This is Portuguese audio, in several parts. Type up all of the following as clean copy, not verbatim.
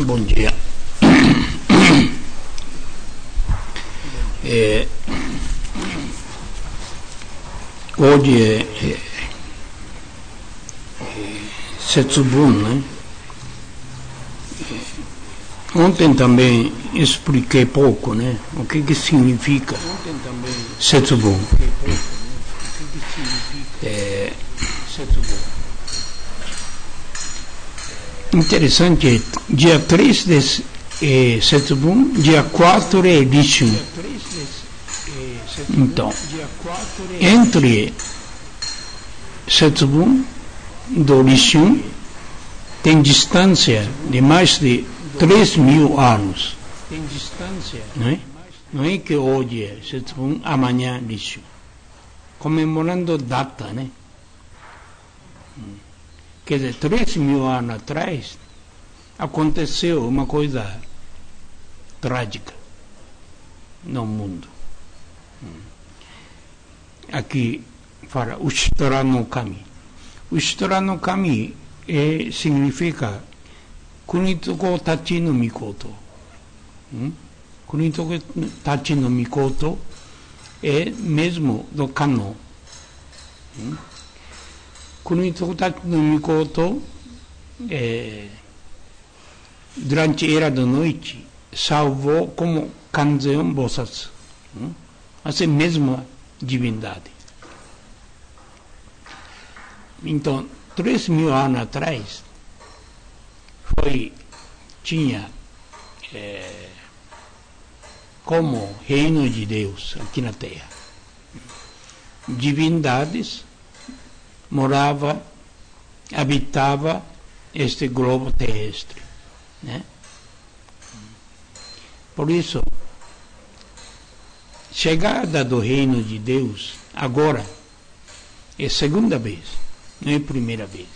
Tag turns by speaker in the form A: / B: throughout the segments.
A: Bom dia. Hoje é Setsubun, né? Ontem também expliquei pouco, né? O que significa Setsubun. Interessante, dia 3 de Setsubun, dia 4 é Rishun. Então, entre Setsubun do Rishun tem distância de mais de 3.000 anos. Não é que hoje é Setsubun, amanhã Rishun. Comemorando data, né? Quer dizer, 3.000 anos atrás aconteceu uma coisa trágica no mundo. Aqui fala Ushitara no Kami. Ushitara no Kami significa Kunitoko Tachi no Mikoto. Kunitoko Tachi no Mikoto é mesmo do Kano. Kunitoko Tachi no Mikoto durante a era da noite salvou como Kanzeon Bosatsu. Essa é a mesma divindade. Então, 3.000 anos atrás, tinha como reino de Deus aqui na Terra. Divindades habitava este globo terrestre, né? Por isso, chegada do reino de Deus agora é a segunda vez, não é a primeira vez.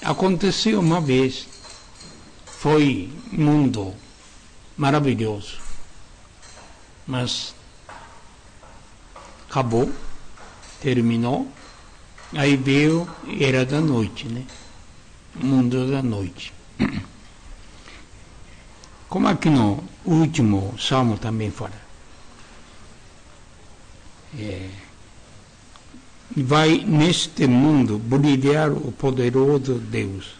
A: Aconteceu uma vez, foi um mundo maravilhoso, mas acabou, terminou, aí veio era da noite, né? Mundo da noite. Como aqui no último salmo também fala, vai neste mundo brilhar o poderoso Deus,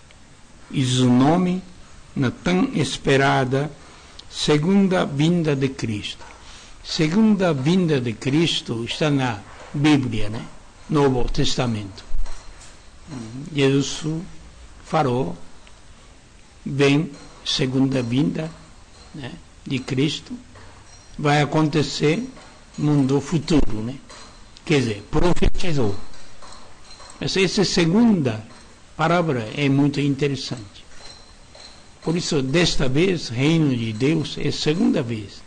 A: e o nome na tão esperada segunda vinda de Cristo. Segunda vinda de Cristo está na Bíblia, né? Novo Testamento. Jesus falou, vem segunda vinda, né, de Cristo, vai acontecer no mundo futuro, né? Quer dizer, profetizou. Mas essa segunda palavra é muito interessante. Por isso, desta vez, reino de Deus é a segunda vez.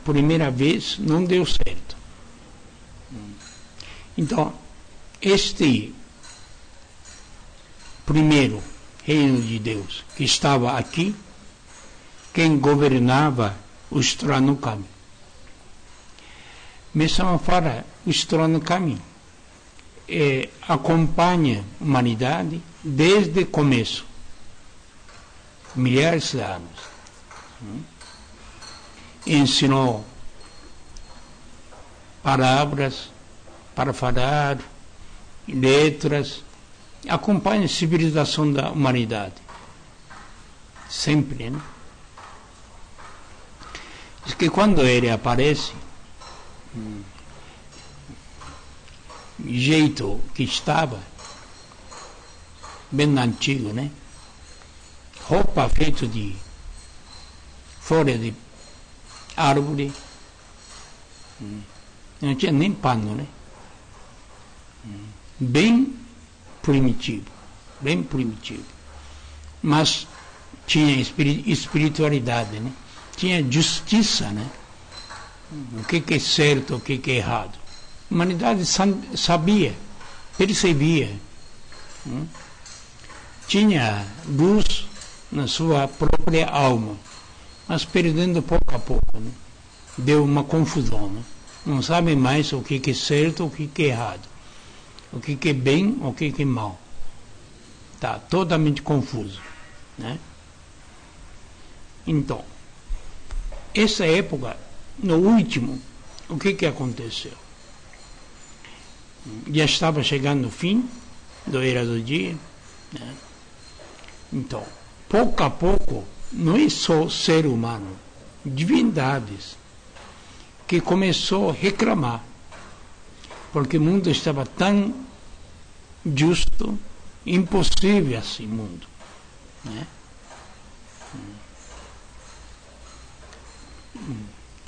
A: Primeira vez não deu certo. Então, este primeiro reino de Deus que estava aqui, quem governava o Ushitara no Kami. Mesmo fala o Ushitara no Kami acompanha a humanidade desde o começo, milhares de anos. Ensinou palavras para falar, letras, acompanha a civilização da humanidade. Sempre, né? Diz que quando ele aparece, o jeito que estava, bem antigo, né? Roupa feita de folha de árvore, não tinha nem pano, né? Bem primitivo, mas tinha espiritualidade, né? Tinha justiça, né? O que é certo, o que é errado. A humanidade sabia, percebia. Tinha luz na sua própria alma, mas perdendo pouco a pouco, né? Deu uma confusão, né? Não sabe mais o que é certo, o que é errado. O que é bem, o que é mal. está totalmente confuso, né? Então, essa época, no último, o que aconteceu? Já estava chegando o fim da Era do Dia, né? Então, pouco a pouco, não é só ser humano, divindades, que começou a reclamar, porque o mundo estava tão justo, impossível assim, mundo, né?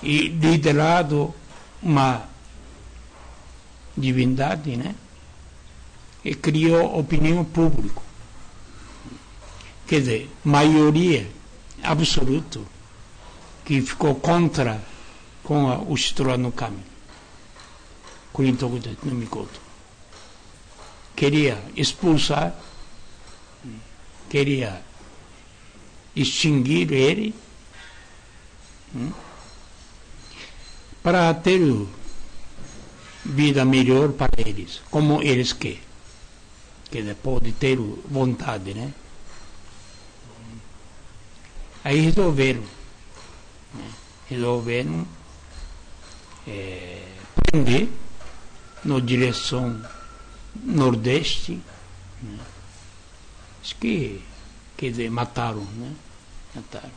A: E liderado uma divindade, né? E criou opinião pública. Quer dizer, maioria absoluta que ficou contra com o Shitara no Kami, Kunitoku no Mikoto. Queria expulsar, queria extinguir ele, para ter vida melhor para eles, como eles querem. Quer dizer, pode ter vontade, né? Aí resolveram prender na direção nordeste, né? Acho que, quer dizer, mataram, né? Mataram.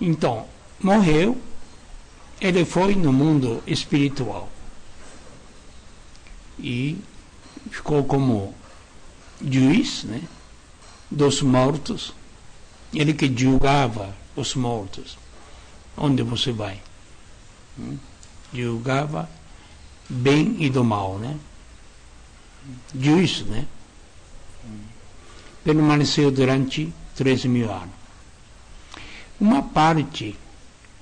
A: Então, morreu, ele foi no mundo espiritual e ficou como juiz, né, dos mortos. Ele que julgava os mortos. Onde você vai? Julgava bem e do mal, né? Juiz, né? Permaneceu durante 13.000 anos. Uma parte,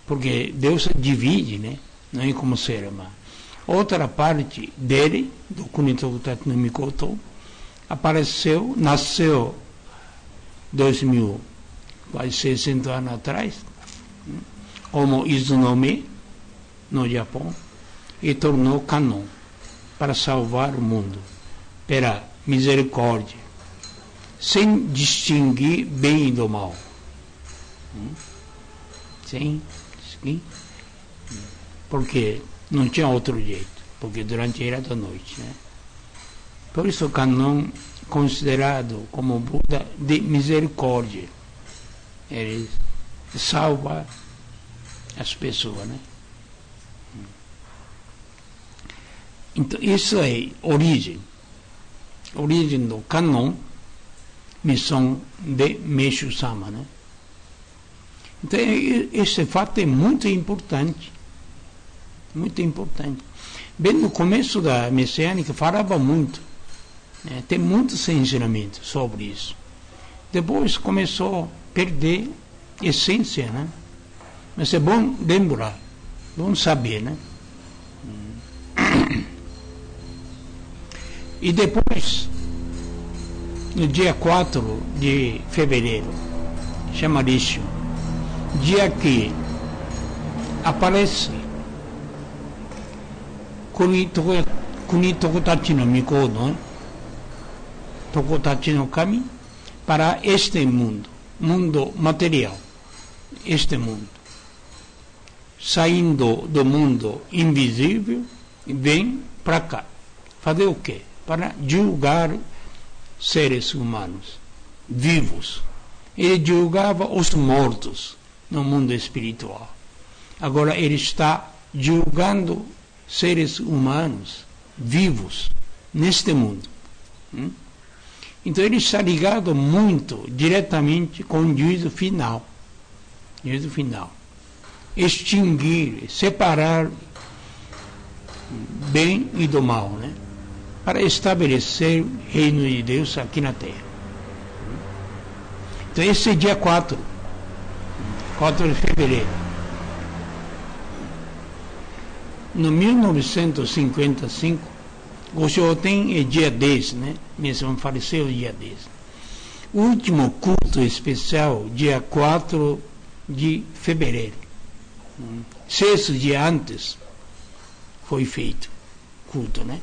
A: porque Deus divide, né? Não é como ser humano. Outra parte dele, do Kunitoku no Mikoto, apareceu, nasceu 2.000, quase 600 anos atrás, como Izunome, no Japão, e tornou canon para salvar o mundo, pela misericórdia, sem distinguir bem e do mal. Sim, sim. Porque não tinha outro jeito, porque durante a era da noite, né? Por isso o canon considerado como Buda de misericórdia, ele salva as pessoas, né? Então isso é origem do canon, missão de Meishu-sama, né? Então esse fato é muito importante, muito importante. Bem no começo da messiânica falava muito, né? Tem muitos ensinamentos sobre isso. Depois começou a perder essência, né? Mas é bom lembrar, bom saber, né? E depois, no dia 4 de fevereiro, chama Risshu, dia que aparece Kunitoku no Mikoto, Tokotachi no Kami, para este mundo, mundo material, este mundo. Saindo do mundo invisível, vem para cá. Fazer o quê? Para julgar seres humanos, vivos. Ele julgava os mortos no mundo espiritual. Agora ele está julgando seres humanos vivos neste mundo. Então ele está ligado muito diretamente com o juízo final. Juízo final. Extinguir, separar bem e do mal, né? Para estabelecer o reino de Deus aqui na Terra. Então esse é dia 4 de fevereiro. No 1955, o Shoten é dia 10, né? Mesmo faleceu dia 10. O último culto especial, dia 4 de fevereiro. 6 dias antes foi feito culto, né?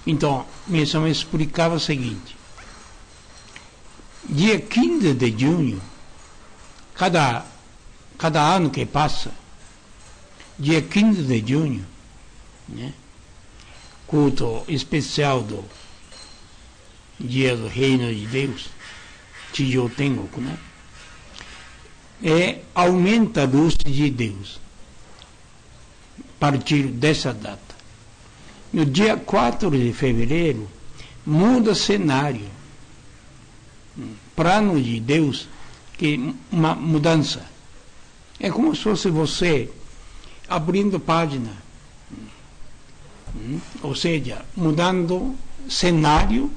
A: Então, minha mãe explicava o seguinte: dia 15 de junho, cada ano que passa, dia 15 de junho, né, culto especial do Dia do Reino de Deus, Chijotengoku, né, aumenta a luz de Deus a partir dessa data. No dia 4 de fevereiro, muda cenário. Plano de Deus, que uma mudança. É como se fosse você abrindo página. Ou seja, mudando cenário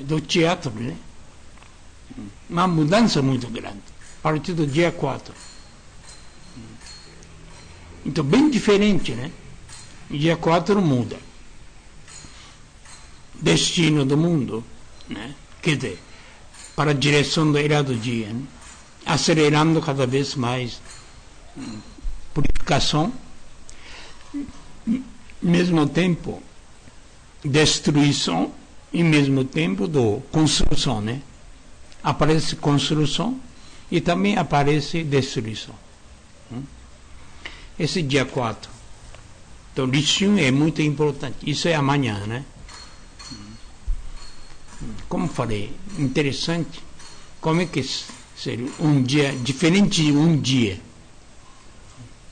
A: do teatro, né? Uma mudança muito grande, a partir do dia 4. Então, bem diferente, né? Dia 4 muda. Destino do mundo, né? Quer dizer, para a direção do era do dia, né? Acelerando cada vez mais purificação, mesmo tempo destruição e mesmo tempo do construção, né? Aparece construção e também aparece destruição. Esse dia 4. Então, lição é muito importante. Isso é amanhã, né? Como falei, interessante. Como é que seria um dia diferente de um dia,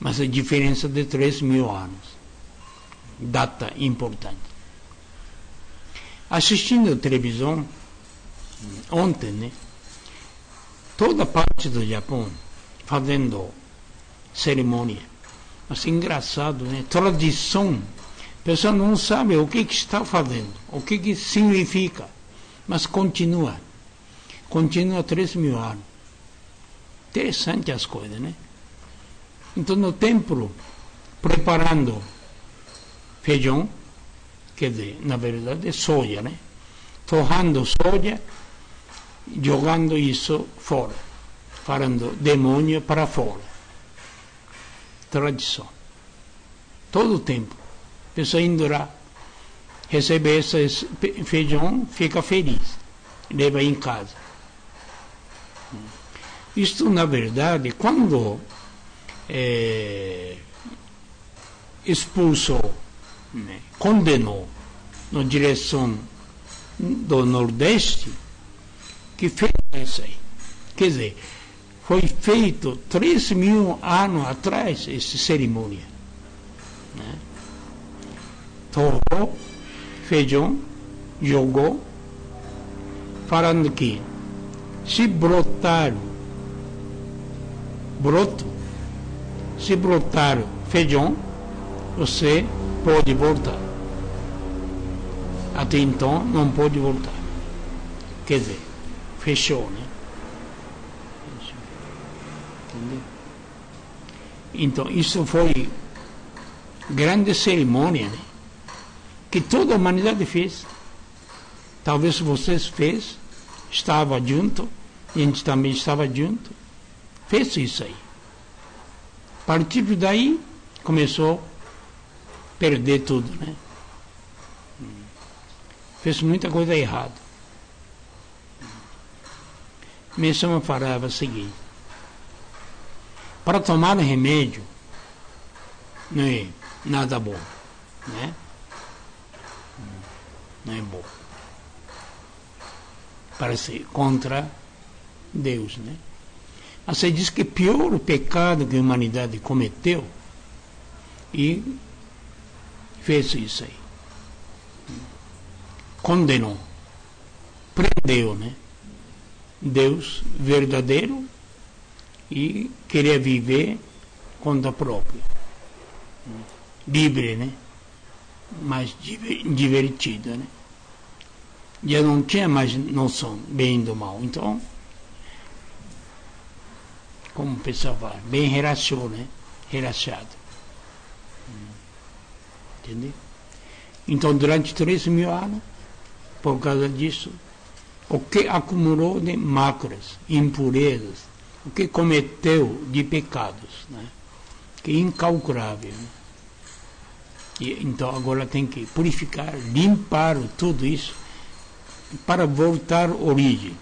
A: mas a diferença de 3.000 anos. Data importante. Assistindo a televisão ontem, né? Toda parte do Japão fazendo cerimônia. Mas engraçado, né? Tradição. A pessoa não sabe o que está fazendo, o que significa, mas continua. Continua 3.000 anos. Interessante as coisas, né? Então, no templo, preparando feijão, quer dizer, na verdade, soja, né? Torrando soja, jogando isso fora, falando demônio para fora. Tradição. Todo o tempo. A pessoa indo lá, recebe esse feijão, fica feliz, leva em casa. Isto, na verdade, quando expulsou, né, condenou na direção do Nordeste, que fez isso aí. Quer dizer, foi feito 3.000 anos atrás essa cerimônia. Né? Torrou feijão, jogou, falando que se brotar feijão, você pode voltar. Até então não pode voltar. Quer dizer, fechou, né? Entendeu? Então, isso foi grande cerimônia, né? Que toda a humanidade fez. Talvez vocês fez, estava junto, a gente também estava junto, fez isso aí. A partir daí, começou a perder tudo, né? Fez muita coisa errada. Minha mãe falava o seguinte: para tomar remédio não é nada bom, né? Não é bom. Parece contra Deus, né? Mas você diz que o pior pecado que a humanidade cometeu e fez isso aí. Condenou, prendeu, né? Deus verdadeiro e queria viver conta própria, livre, né? Mais divertida, né? Já não tinha mais noção bem do mal. Então, como o pessoal fala, bem relaxou, né? Relaxado. Entendeu? Então, durante 3.000 anos, por causa disso, o que acumulou de máculas, impurezas, o que cometeu de pecados, né? Que é incalculável, né? E, então agora tem que purificar, limpar tudo isso para voltar à origem.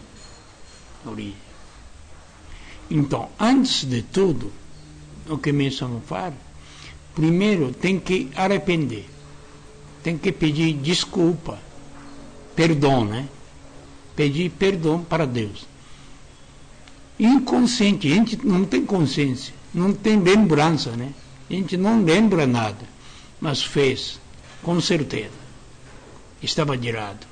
A: Então, antes de tudo, o que menciono faz, primeiro tem que arrepender, tem que pedir desculpa, perdão, né? Pedir perdão para Deus. Inconsciente, a gente não tem consciência, não tem lembrança, né? A gente não lembra nada, mas fez, com certeza. Estava girado.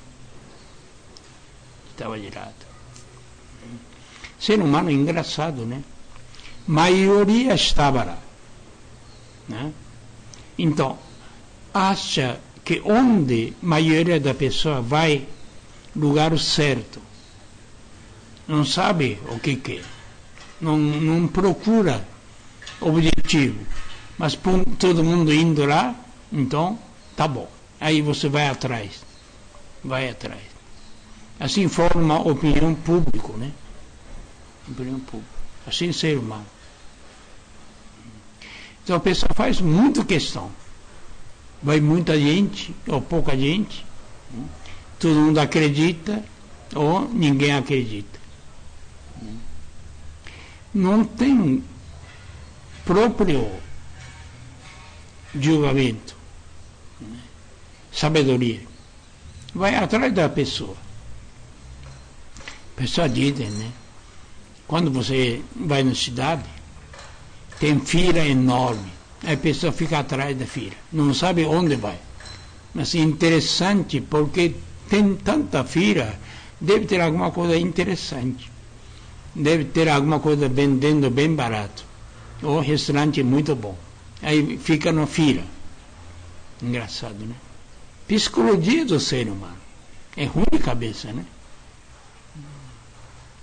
A: Ser humano é engraçado, né? Maioria estava lá, né? Então, acha que onde a maioria da pessoa vai, lugar certo, não sabe o que quer, não procura objetivo, mas todo mundo indo lá, então tá bom, aí você vai atrás, assim forma a opinião pública, né? Opinião pública, assim ser humano. Então a pessoa faz muita questão, vai muita gente ou pouca gente, todo mundo acredita ou ninguém acredita. Não tem próprio julgamento, sabedoria. Vai atrás da pessoa. A pessoa diz, né? Quando você vai na cidade, tem fila enorme. A pessoa fica atrás da fila, não sabe onde vai. Mas é interessante porque tem tanta fila, deve ter alguma coisa interessante. Deve ter alguma coisa vendendo bem barato. Ou restaurante muito bom. Aí fica na fila. Engraçado, né? Psicologia do ser humano. É ruim de cabeça, né?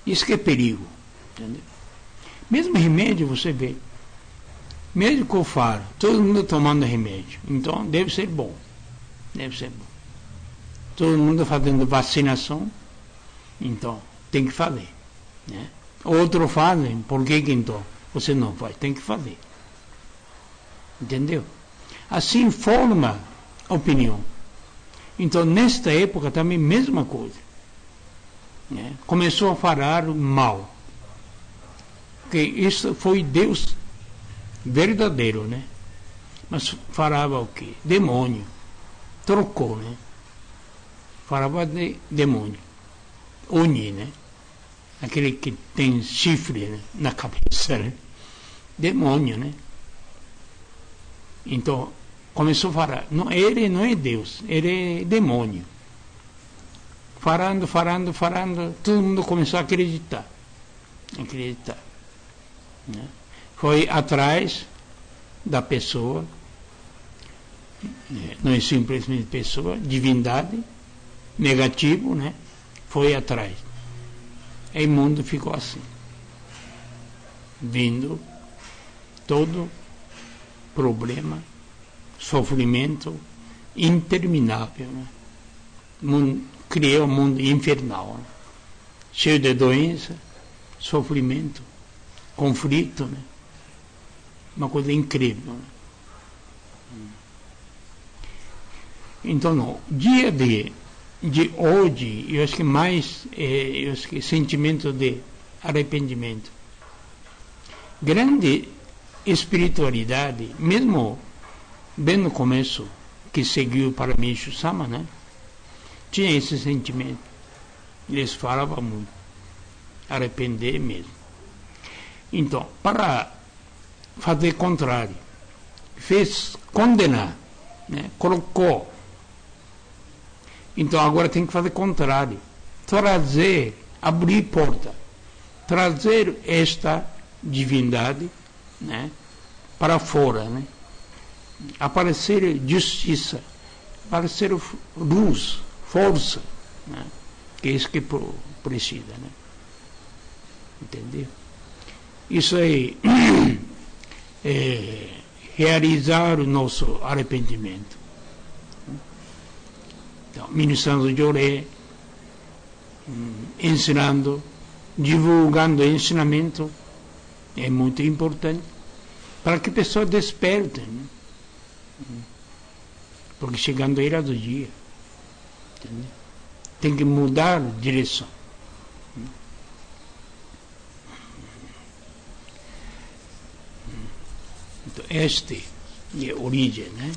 A: Isso que é perigo. Entendeu? Mesmo remédio você vê. Médico fala, todo mundo tomando remédio. Então deve ser bom. Todo mundo fazendo vacinação. Então tem que fazer, né? Outros fazem, por que então você não faz? Tem que fazer. Entendeu? Assim forma a opinião. Então, nesta época também, mesma coisa. Né? Começou a falar mal. Porque isso foi Deus verdadeiro, né? Mas falava o quê? Demônio. Trocou, né? Falava de demônio. Oni, né? Aquele que tem chifre, né, na cabeça, né? Demônio, né? Então, começou a falar, não, ele não é Deus, ele é demônio. Falando, todo mundo começou a acreditar. Né? Foi atrás da pessoa, não é simplesmente pessoa, divindade, negativo, né? Foi atrás. E o mundo ficou assim, vindo todo problema, sofrimento interminável, né? Criou um mundo infernal, né? Cheio de doença, sofrimento, conflito, né? Uma coisa incrível, né? Então, no dia de hoje, eu acho que mais sentimento de arrependimento. Grande espiritualidade, mesmo bem no começo, que seguiu para Meishu Sama, né? Tinha esse sentimento. Eles falavam muito. Arrepender mesmo. Então, para fazer contrário, fez condenar, né? Colocou. Então agora tem que fazer contrário. Trazer, abrir porta. Trazer esta divindade, né, para fora, né? Aparecer justiça, aparecer luz, força, né? Que é isso que precisa, né? Entendeu? Isso aí é realizar o nosso arrependimento. Então, ministrando o Joré, ensinando, divulgando o ensinamento, é muito importante para que a pessoa desperte, né? porque chegando a era do dia. Entendeu? Tem que mudar de direção. Então, este é a origem, né?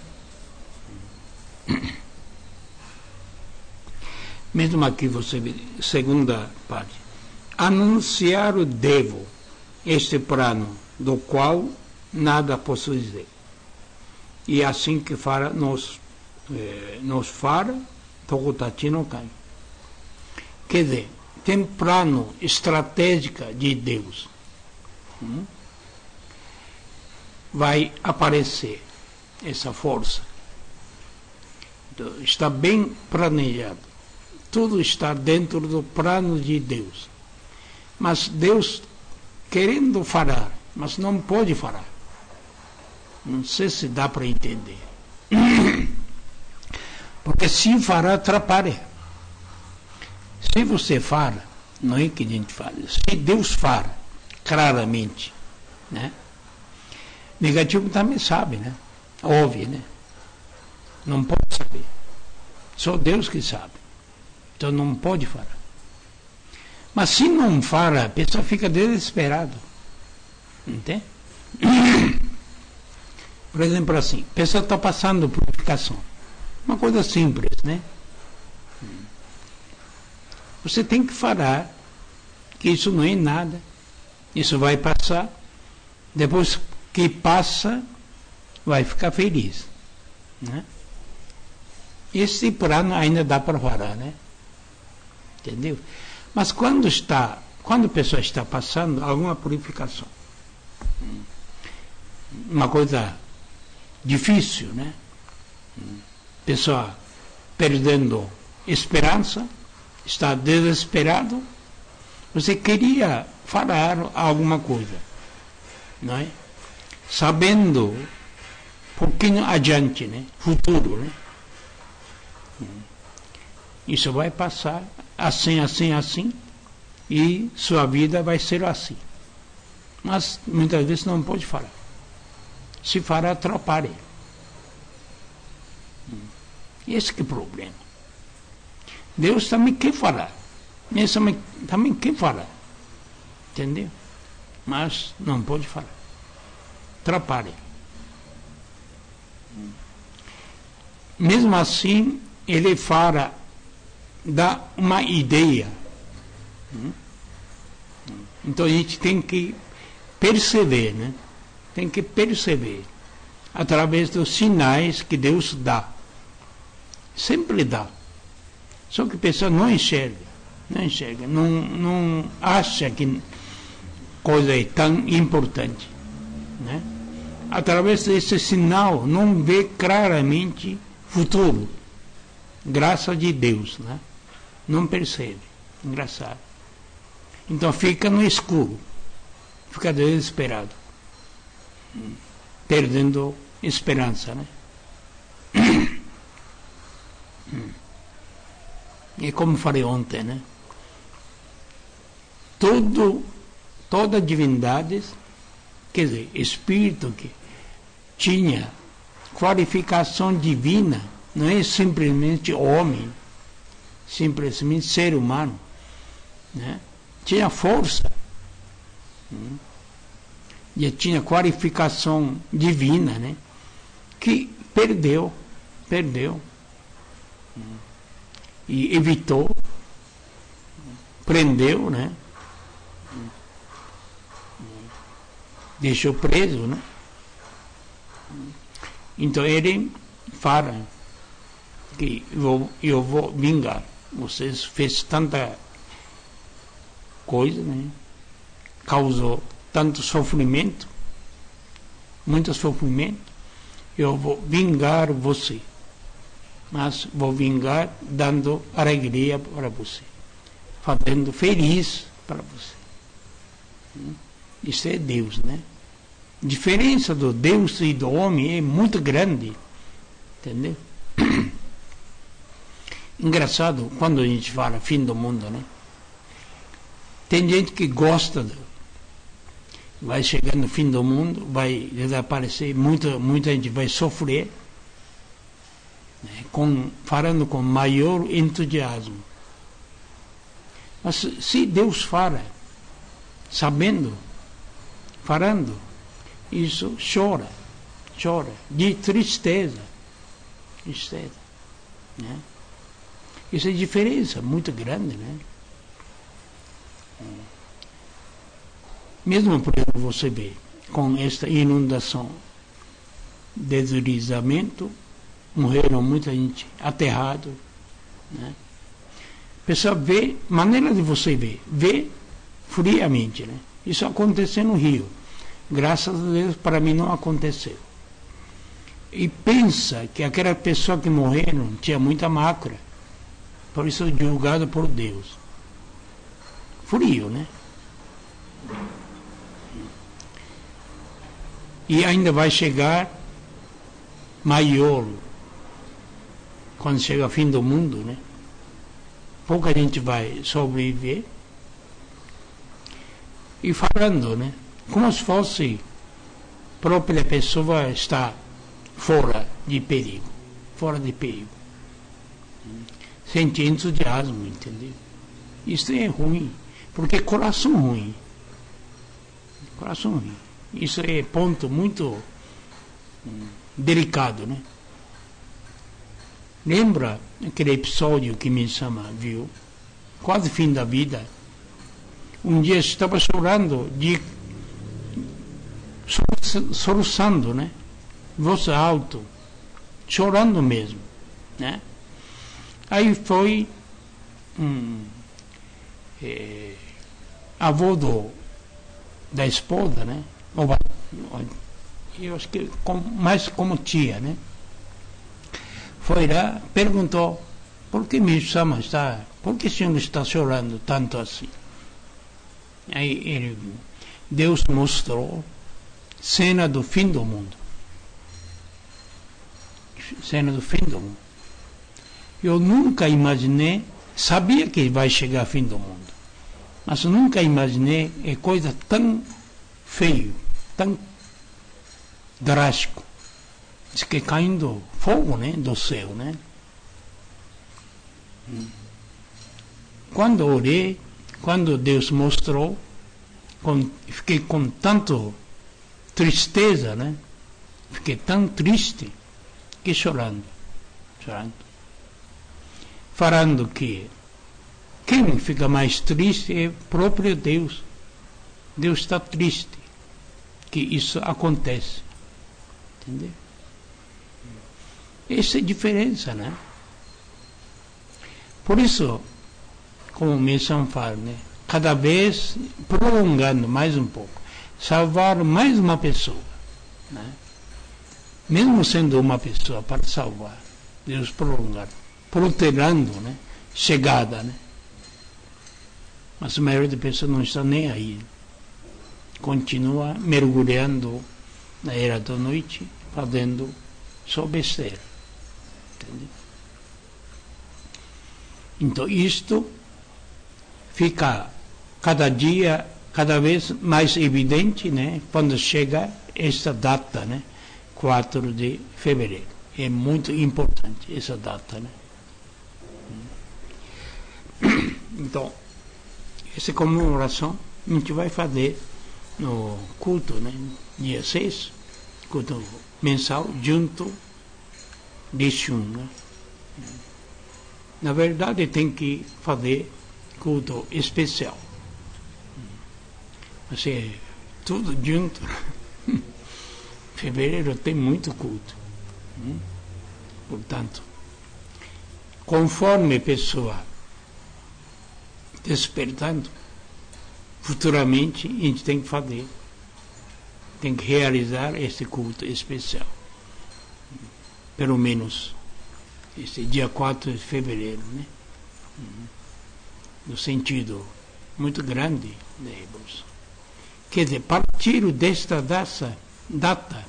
A: Mesmo aqui você vê, segunda parte. Anunciar o devo, este plano, do qual nada posso dizer. E assim que fala, nos fala, Tokutachi no Kai. Quer dizer, tem plano estratégico de Deus. Vai aparecer essa força. Então, está bem planejado. Tudo está dentro do plano de Deus. Mas Deus querendo falar, mas não pode falar. Não sei se dá para entender. Porque se falar, atrapalha. Se você fala, não é que a gente fala. Se Deus fala, claramente, né? Negativo também sabe, né? Ouve, né? Não pode saber. Só Deus que sabe. Então não pode falar. Mas se não fala, a pessoa fica desesperada. Entende? Por exemplo, assim, a pessoa está passando purificação. Uma coisa simples, né? Você tem que falar que isso não é nada. Isso vai passar. Depois que passa, vai ficar feliz. Né? Esse plano ainda dá para falar, né? Entendeu? Mas quando a pessoa está passando alguma purificação, uma coisa difícil, né? Pessoa perdendo esperança, está desesperado, você queria falar alguma coisa, não é? Sabendo um pouquinho adiante, né? Futuro, né? Isso vai passar assim, assim, assim, e sua vida vai ser assim. Mas muitas vezes não pode falar. Se falar, atrapalha. Esse que é o problema. Deus também quer falar. Deus também quer falar. Entendeu? Mas não pode falar. Atrapalha. Mesmo assim, ele fala, dá uma ideia. Então a gente tem que perceber, né? Tem que perceber através dos sinais que Deus dá. Sempre dá. Só que a pessoa não enxerga, não acha que coisa é tão importante, né? Através desse sinal não vê claramente futuro, graças de Deus, né? Não percebe, engraçado. Então fica no escuro, fica desesperado, perdendo esperança, né? E como falei ontem, né? Toda divindade, quer dizer, espírito que tinha qualificação divina, não é simplesmente homem, simplesmente ser humano, né? Tinha força, e tinha qualificação divina, né? Que perdeu, e evitou, prendeu, né? Deixou preso, né? Então ele fala que eu vou vingar. Vocês fez tanta coisa, né? Causou tanto sofrimento, muito sofrimento. Eu vou vingar você. Mas vou vingar dando alegria para você, fazendo feliz para você. Isso é Deus, né? A diferença do Deus e do homem é muito grande, entendeu? Engraçado, quando a gente fala fim do mundo, né? Tem gente que gosta, vai chegar no fim do mundo, vai desaparecer, muita gente vai sofrer. né? Falando com maior entusiasmo. Mas se Deus fala, sabendo, falando, isso chora, de tristeza, né? Isso é diferença muito grande, né? Mesmo por exemplo, você vê, com esta inundação, deslizamento, morreram muita gente, aterrado, né? A pessoa vê, maneira de você ver, vê friamente, né? Isso aconteceu no Rio. Graças a Deus, para mim não aconteceu. E pensa que aquela pessoa que morreram tinha muita mácula, por isso julgado por Deus. Frio, né? E ainda vai chegar maior, quando chega o fim do mundo, né? Pouca gente vai sobreviver. E falando, né? Como se fosse a própria pessoa estar fora de perigo. Sente entusiasmo, entendeu? Isso é ruim, porque coração ruim. Isso é ponto muito delicado, né? Lembra aquele episódio que minha sama viu? Quase fim da vida. Um dia estava chorando, soluçando, né? Voz alto, chorando mesmo, né? Aí foi avô da esposa, né? Eu acho que mais como tia, né? Foi lá, perguntou, por que minha sama por que o senhor está chorando tanto assim? Aí Deus mostrou cena do fim do mundo. Eu nunca imaginei, sabia que vai chegar o fim do mundo, mas nunca imaginei coisa tão feio, tão drástico. Diz que caindo fogo, né, do céu, né? Quando orei, quando Deus mostrou, fiquei com tanto tristeza, né? Fiquei tão triste que chorando. Falando que quem fica mais triste é o próprio Deus. Deus está triste que isso acontece. Entendeu? Essa é a diferença, né? Por isso, como menção fala, né? Cada vez prolongando mais um pouco, salvar mais uma pessoa, né? Mesmo sendo uma pessoa para salvar, Deus prolongar, protelando, né? Chegada, né? Mas a maioria das pessoas não está nem aí, continua mergulhando na era da noite, fazendo só besteira. Entendeu? Então isto fica cada dia, cada vez mais evidente, né? Quando chega esta data, né? 4 de fevereiro. É muito importante essa data, né? Então, essa comemoração a gente vai fazer no culto, né? Dia 6, culto mensal, junto de Shun, né? Na verdade, tem que fazer culto especial. Mas é tudo junto. Fevereiro tem muito culto. Portanto, conforme a pessoa despertando, futuramente a gente tem que fazer, tem que realizar esse culto especial. Pelo menos esse dia 4 de fevereiro, né? No sentido muito grande da evolução. Quer dizer, a partir desta data,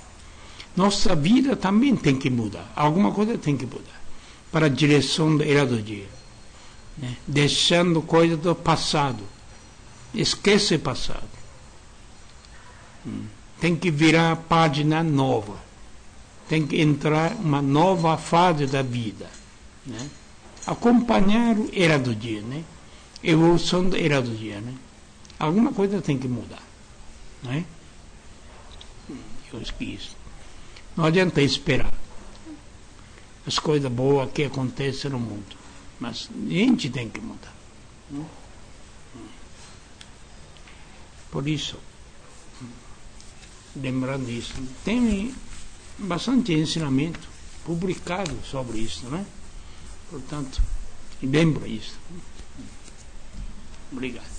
A: nossa vida também tem que mudar. Alguma coisa tem que mudar para a direção da era do dia, né? Deixando coisa do passado. Esquece o passado. Tem que virar a página nova. tem que entrar uma nova fase da vida, né? Acompanhar a era do dia, né? Evolução da era do dia, né? Alguma coisa tem que mudar, né? Eu acho que isso. Não adianta esperar as coisas boas que acontecem no mundo, mas a gente tem que mudar. Por isso, lembrando isso, tem bastante ensinamento publicado sobre isso, né? Portanto, lembra isso. Obrigado.